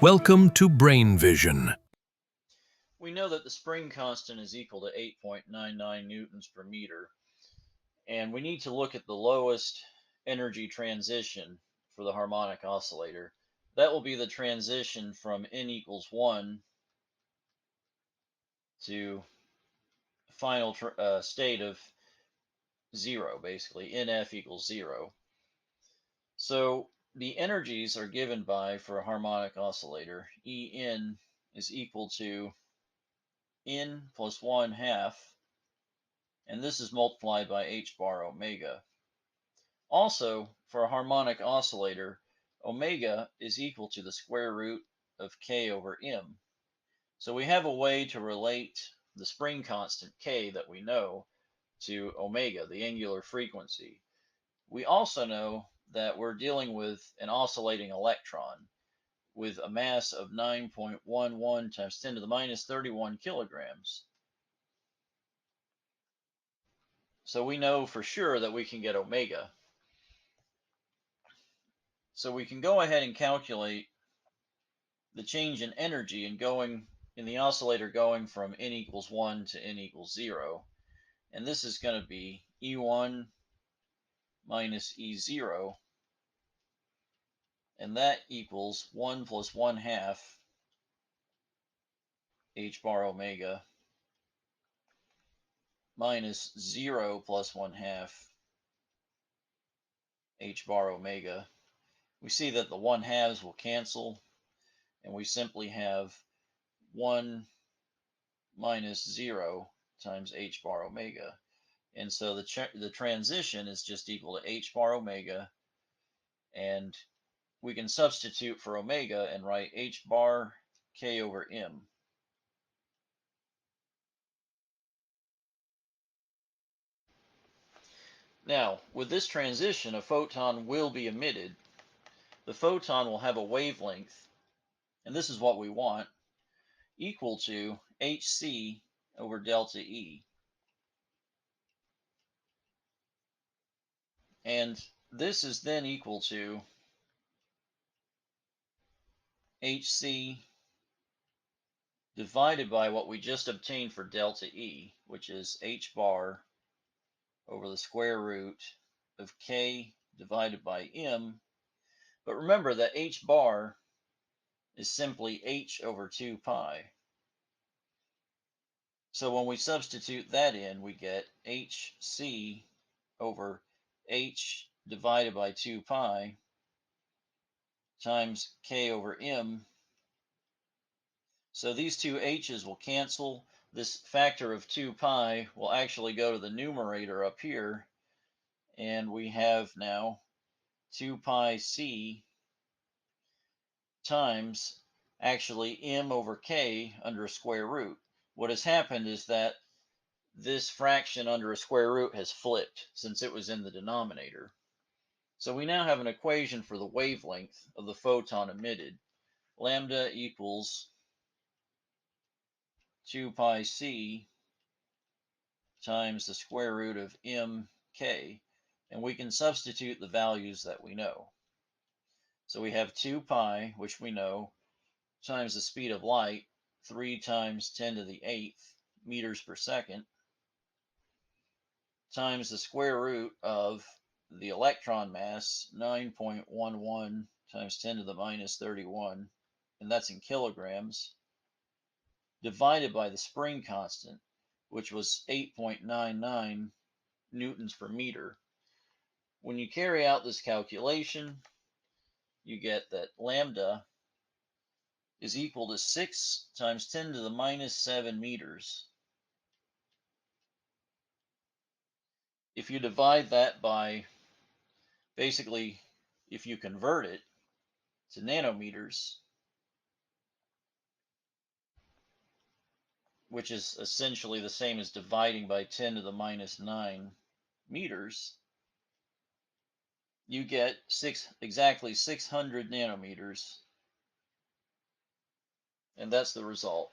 Welcome to Brain Vision. We know that the spring constant is equal to 8.99 newtons per meter, and we need to look at the lowest energy transition for the harmonic oscillator. That will be the transition from n equals 1 to final state of 0, basically, nf equals 0. So the energies are given by, for a harmonic oscillator, En is equal to n plus 1 half, and this is multiplied by h bar omega. Also, for a harmonic oscillator, omega is equal to the square root of k over m. So we have a way to relate the spring constant k that we know to omega, the angular frequency. We also know that we're dealing with an oscillating electron with a mass of 9.11 times 10 to the minus 31 kilograms. So we know for sure that we can get omega. So we can go ahead and calculate the change in energy in the oscillator going from n equals 1 to n equals 0. And this is going to be E1 minus E0, and that equals 1 plus 1 half h bar omega minus 0 plus 1 half h bar omega. We see that the 1 halves will cancel, and we simply have 1 minus 0 times h bar omega. And so the transition is just equal to h bar omega, and we can substitute for omega and write h bar k over m. Now, with this transition, a photon will be emitted. The photon will have a wavelength, and this is what we want, equal to hc over delta E. And this is then equal to hc divided by what we just obtained for delta E, which is h bar over the square root of k divided by m. But remember that h bar is simply h over 2 pi. So when we substitute that in, we get hc over h divided by 2 pi times k over m. So these two h's will cancel. This factor of 2 pi will actually go to the numerator up here, and we have now 2 pi c times actually m over k under a square root. What has happened is that this fraction under a square root has flipped since it was in the denominator. So we now have an equation for the wavelength of the photon emitted. Lambda equals 2 pi c times the square root of mk, and we can substitute the values that we know. So we have 2 pi, which we know, times the speed of light, 3 times 10 to the 8th meters per second, times the square root of the electron mass, 9.11 times 10 to the minus 31, and that's in kilograms, divided by the spring constant, which was 8.99 newtons per meter. When you carry out this calculation, you get that lambda is equal to 6 times 10 to the minus 7 meters. If you divide that by, basically, if you convert it to nanometers, which is essentially the same as dividing by 10 to the minus 9 meters, you get exactly 600 nanometers, and that's the result.